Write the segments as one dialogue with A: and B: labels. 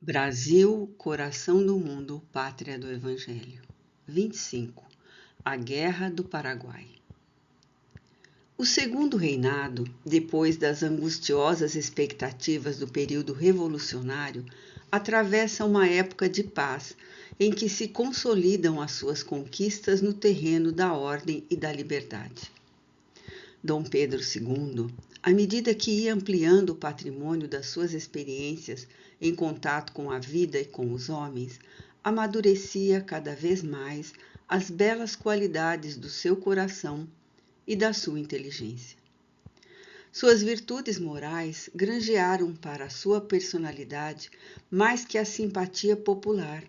A: Brasil, coração do mundo, pátria do Evangelho. 25. A Guerra do Paraguai. O segundo reinado, depois das angustiosas expectativas do período revolucionário, atravessa uma época de paz em que se consolidam as suas conquistas no terreno da ordem e da liberdade. Dom Pedro II, à medida que ia ampliando o patrimônio das suas experiências em contato com a vida e com os homens, amadurecia cada vez mais as belas qualidades do seu coração e da sua inteligência. Suas virtudes morais granjearam para a sua personalidade mais que a simpatia popular,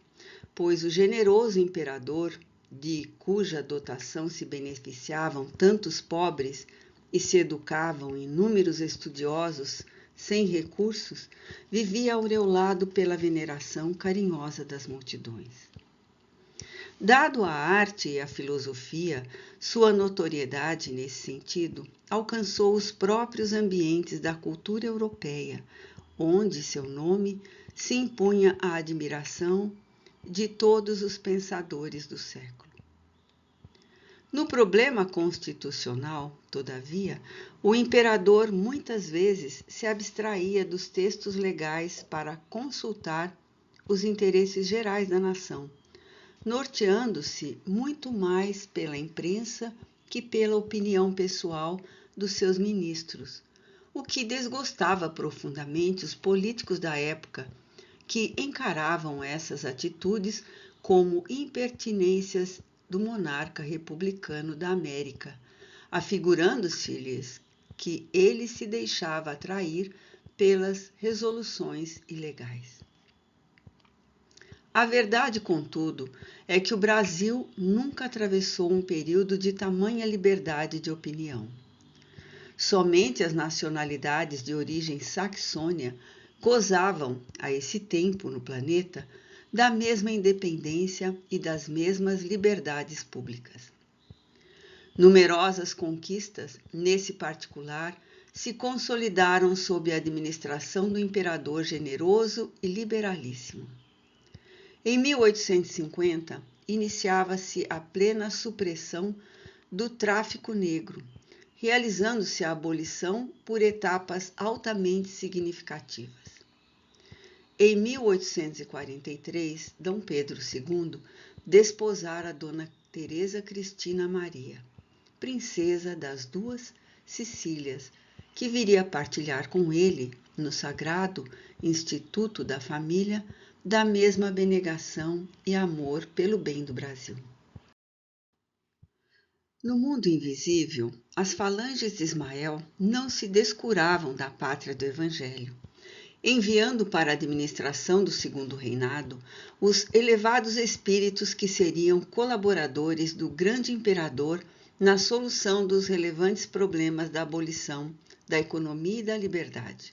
A: pois o generoso imperador, de cuja dotação se beneficiavam tantos pobres e se educavam inúmeros estudiosos sem recursos, vivia aureolado pela veneração carinhosa das multidões. Dado à arte e à filosofia, sua notoriedade nesse sentido alcançou os próprios ambientes da cultura europeia, onde seu nome se impunha à admiração de todos os pensadores do século. No problema constitucional, todavia, o imperador muitas vezes se abstraía dos textos legais para consultar os interesses gerais da nação, norteando-se muito mais pela imprensa que pela opinião pessoal dos seus ministros, o que desgostava profundamente os políticos da época, que encaravam essas atitudes como impertinências do monarca republicano da América, afigurando-se-lhes que ele se deixava atrair pelas resoluções ilegais. A verdade, contudo, é que o Brasil nunca atravessou um período de tamanha liberdade de opinião. Somente as nacionalidades de origem saxônia gozavam, a esse tempo no planeta, da mesma independência e das mesmas liberdades públicas. Numerosas conquistas, nesse particular, se consolidaram sob a administração do imperador generoso e liberalíssimo. Em 1850, iniciava-se a plena supressão do tráfico negro, realizando-se a abolição por etapas altamente significativas. Em 1843, Dom Pedro II desposara Dona Teresa Cristina Maria, princesa das duas Sicílias, que viria a partilhar com ele, no sagrado Instituto da Família, da mesma abnegação e amor pelo bem do Brasil. No mundo invisível, as falanges de Ismael não se descuravam da pátria do Evangelho, enviando para a administração do segundo reinado os elevados espíritos que seriam colaboradores do grande imperador na solução dos relevantes problemas da abolição, da economia e da liberdade.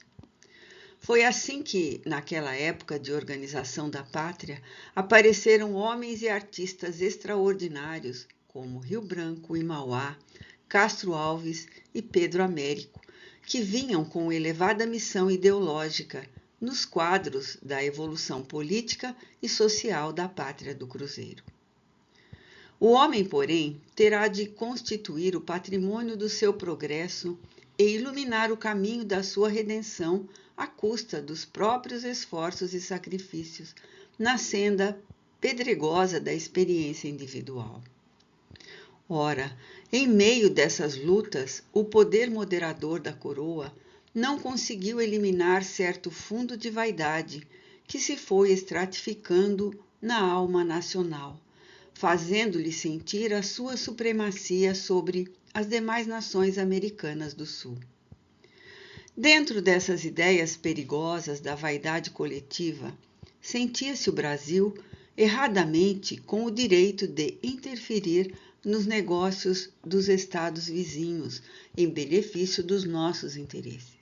A: Foi assim que, naquela época de organização da pátria, apareceram homens e artistas extraordinários como Rio Branco e Mauá, Castro Alves e Pedro Américo, que vinham com elevada missão ideológica nos quadros da evolução política e social da pátria do Cruzeiro. O homem, porém, terá de constituir o patrimônio do seu progresso e iluminar o caminho da sua redenção à custa dos próprios esforços e sacrifícios, na senda pedregosa da experiência individual. Ora, em meio dessas lutas, o poder moderador da coroa não conseguiu eliminar certo fundo de vaidade que se foi estratificando na alma nacional, fazendo-lhe sentir a sua supremacia sobre as demais nações americanas do Sul. Dentro dessas ideias perigosas da vaidade coletiva, sentia-se o Brasil erradamente com o direito de interferir nos negócios dos estados vizinhos, em benefício dos nossos interesses.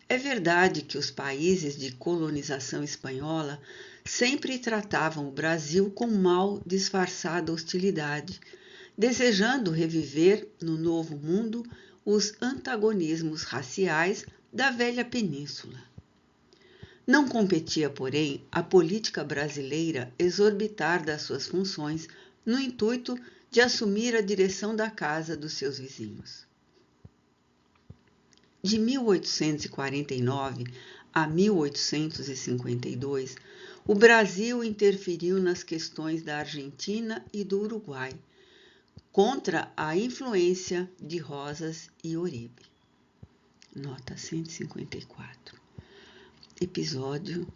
A: É verdade que os países de colonização espanhola sempre tratavam o Brasil com mal disfarçada hostilidade, desejando reviver no Novo Mundo os antagonismos raciais da velha península. Não competia, porém, a política brasileira exorbitar das suas funções no intuito de assumir a direção da casa dos seus vizinhos. De 1849 a 1852, o Brasil interferiu nas questões da Argentina e do Uruguai, contra a influência de Rosas e Uribe. Nota 154. Episódio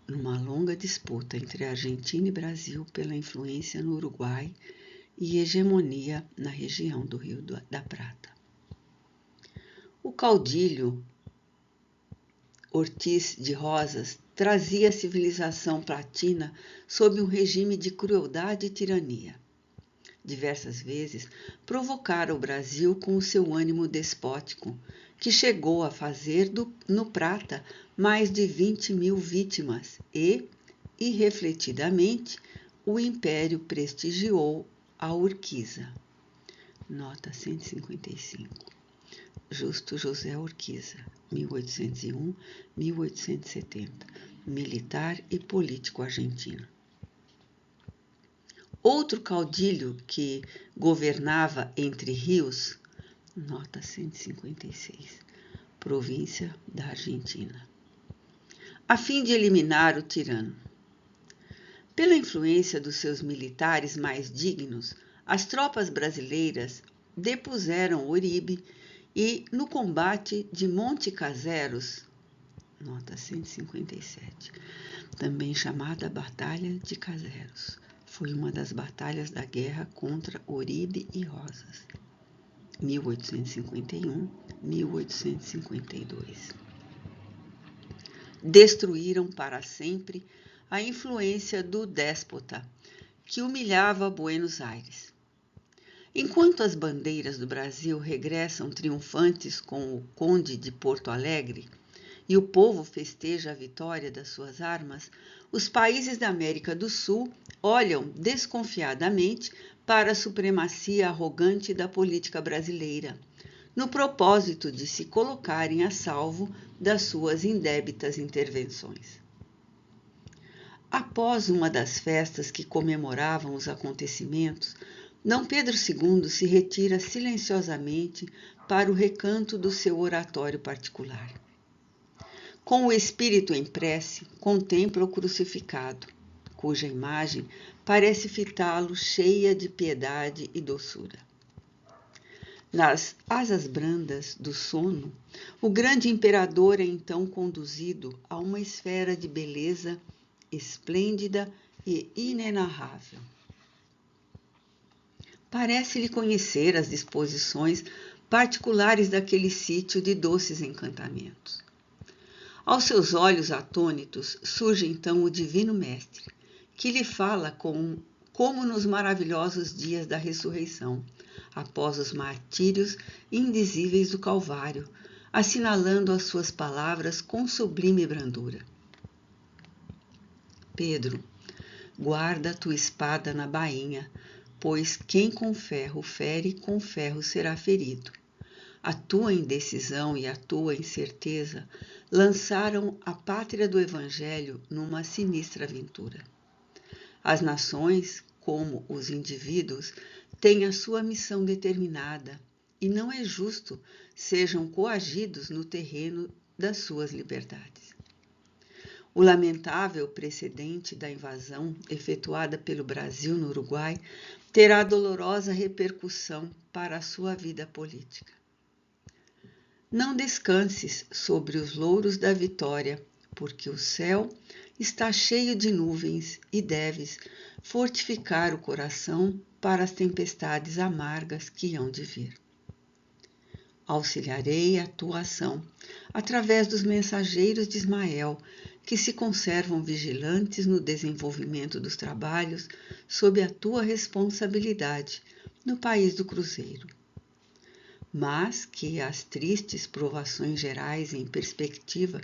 A: numa longa disputa entre Argentina e Brasil pela influência no Uruguai e hegemonia na região do Rio da Prata. O caudilho Ortiz de Rosas trazia a civilização platina sob um regime de crueldade e tirania. Diversas vezes provocara o Brasil com o seu ânimo despótico, que chegou a fazer no Prata mais de 20.000 vítimas e, irrefletidamente, o Império prestigiou a Urquiza. Nota 155. Justo José Urquiza, 1801-1870, militar e político argentino. Outro caudilho que governava Entre Rios, nota 156, província da Argentina, a fim de eliminar o tirano. Pela influência dos seus militares mais dignos, as tropas brasileiras depuseram Uribe e, no combate de Monte Caseros, nota 157, também chamada Batalha de Caseros, foi uma das batalhas da guerra contra Uribe e Rosas, 1851-1852. Destruíram para sempre a influência do déspota, que humilhava Buenos Aires. Enquanto as bandeiras do Brasil regressam triunfantes com o Conde de Porto Alegre e o povo festeja a vitória das suas armas, os países da América do Sul olham desconfiadamente para a supremacia arrogante da política brasileira, no propósito de se colocarem a salvo das suas indébitas intervenções. Após uma das festas que comemoravam os acontecimentos, D. Pedro II se retira silenciosamente para o recanto do seu oratório particular. Com o espírito em prece, contempla o crucificado, cuja imagem parece fitá-lo cheia de piedade e doçura. Nas asas brandas do sono, o grande imperador é então conduzido a uma esfera de beleza esplêndida e inenarrável. Parece-lhe conhecer as disposições particulares daquele sítio de doces encantamentos. Aos seus olhos atônitos surge então o Divino Mestre, que lhe fala como nos maravilhosos dias da ressurreição, após os martírios indizíveis do Calvário, assinalando as suas palavras com sublime brandura. Pedro, guarda a tua espada na bainha, pois quem com ferro fere, com ferro será ferido. A tua indecisão e a tua incerteza lançaram a pátria do Evangelho numa sinistra aventura. As nações, como os indivíduos, têm a sua missão determinada e não é justo sejam coagidos no terreno das suas liberdades. O lamentável precedente da invasão efetuada pelo Brasil no Uruguai terá dolorosa repercussão para a sua vida política. Não descanses sobre os louros da vitória, porque o céu está cheio de nuvens e deves fortificar o coração para as tempestades amargas que hão de vir. Auxiliarei a tua ação através dos mensageiros de Ismael, que se conservam vigilantes no desenvolvimento dos trabalhos sob a tua responsabilidade no país do Cruzeiro. Mas que as tristes provações gerais em perspectiva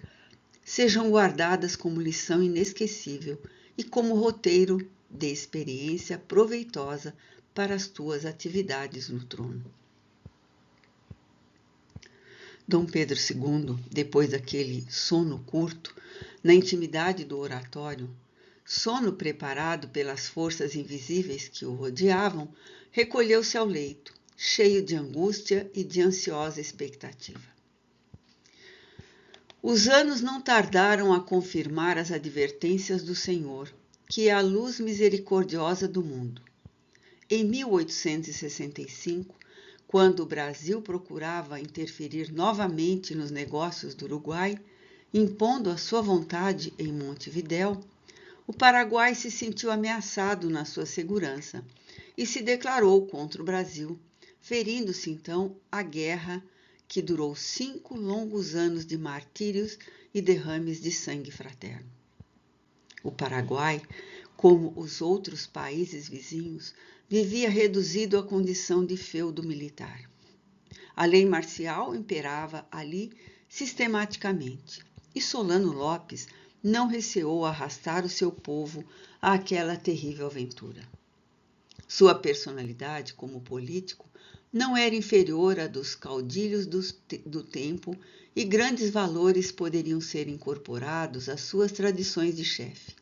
A: sejam guardadas como lição inesquecível e como roteiro de experiência proveitosa para as tuas atividades no trono. D. Pedro II, depois daquele sono curto, na intimidade do oratório, sono preparado pelas forças invisíveis que o rodeavam, recolheu-se ao leito, cheio de angústia e de ansiosa expectativa. Os anos não tardaram a confirmar as advertências do Senhor, que é a luz misericordiosa do mundo. Em 1865, quando o Brasil procurava interferir novamente nos negócios do Uruguai, impondo a sua vontade em Montevidéu, o Paraguai se sentiu ameaçado na sua segurança e se declarou contra o Brasil, ferindo-se então a guerra que durou 5 longos anos de martírios e derrames de sangue fraterno. O Paraguai, como os outros países vizinhos, vivia reduzido à condição de feudo militar. A lei marcial imperava ali sistematicamente, e Solano Lopes não receou arrastar o seu povo àquela terrível aventura. Sua personalidade como político não era inferior à dos caudilhos do tempo e grandes valores poderiam ser incorporados às suas tradições de chefe,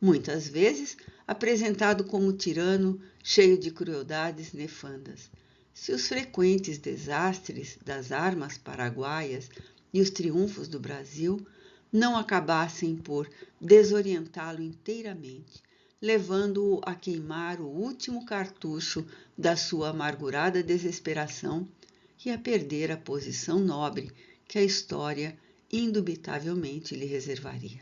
A: muitas vezes apresentado como tirano cheio de crueldades nefandas. Se os frequentes desastres das armas paraguaias e os triunfos do Brasil não acabassem por desorientá-lo inteiramente, levando-o a queimar o último cartucho da sua amargurada desesperação e a perder a posição nobre que a história indubitavelmente lhe reservaria.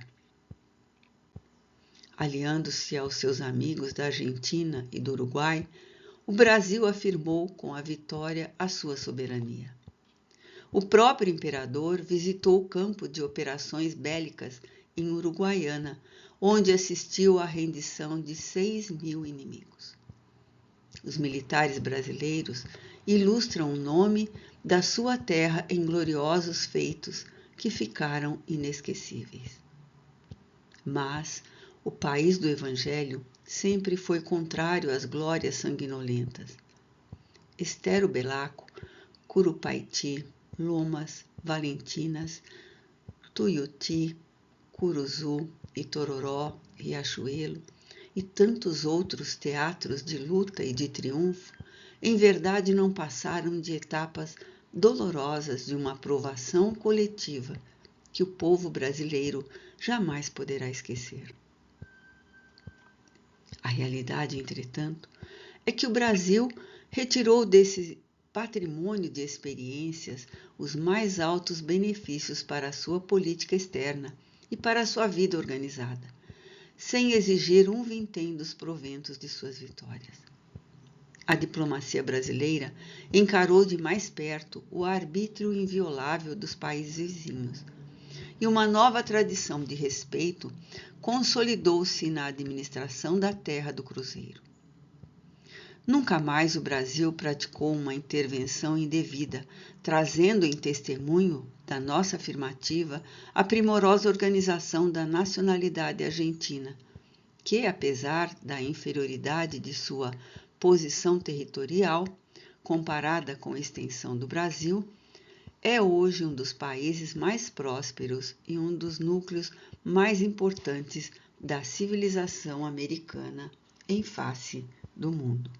A: Aliando-se aos seus amigos da Argentina e do Uruguai, o Brasil afirmou com a vitória a sua soberania. O próprio imperador visitou o campo de operações bélicas em Uruguaiana, onde assistiu à rendição de 6.000 inimigos. Os militares brasileiros ilustram o nome da sua terra em gloriosos feitos que ficaram inesquecíveis. Mas o país do Evangelho sempre foi contrário às glórias sanguinolentas. Estero Belaco, Curupaiti, Lomas, Valentinas, Tuiuti, Curuzu, Itororó, Riachuelo e tantos outros teatros de luta e de triunfo, em verdade não passaram de etapas dolorosas de uma provação coletiva que o povo brasileiro jamais poderá esquecer. A realidade, entretanto, é que o Brasil retirou desse patrimônio de experiências os mais altos benefícios para a sua política externa e para a sua vida organizada, sem exigir um vintém dos proventos de suas vitórias. A diplomacia brasileira encarou de mais perto o arbítrio inviolável dos países vizinhos, e uma nova tradição de respeito consolidou-se na administração da terra do Cruzeiro. Nunca mais o Brasil praticou uma intervenção indevida, trazendo em testemunho da nossa afirmativa a primorosa organização da nacionalidade argentina, que, apesar da inferioridade de sua posição territorial, comparada com a extensão do Brasil, é hoje um dos países mais prósperos e um dos núcleos mais importantes da civilização americana em face do mundo.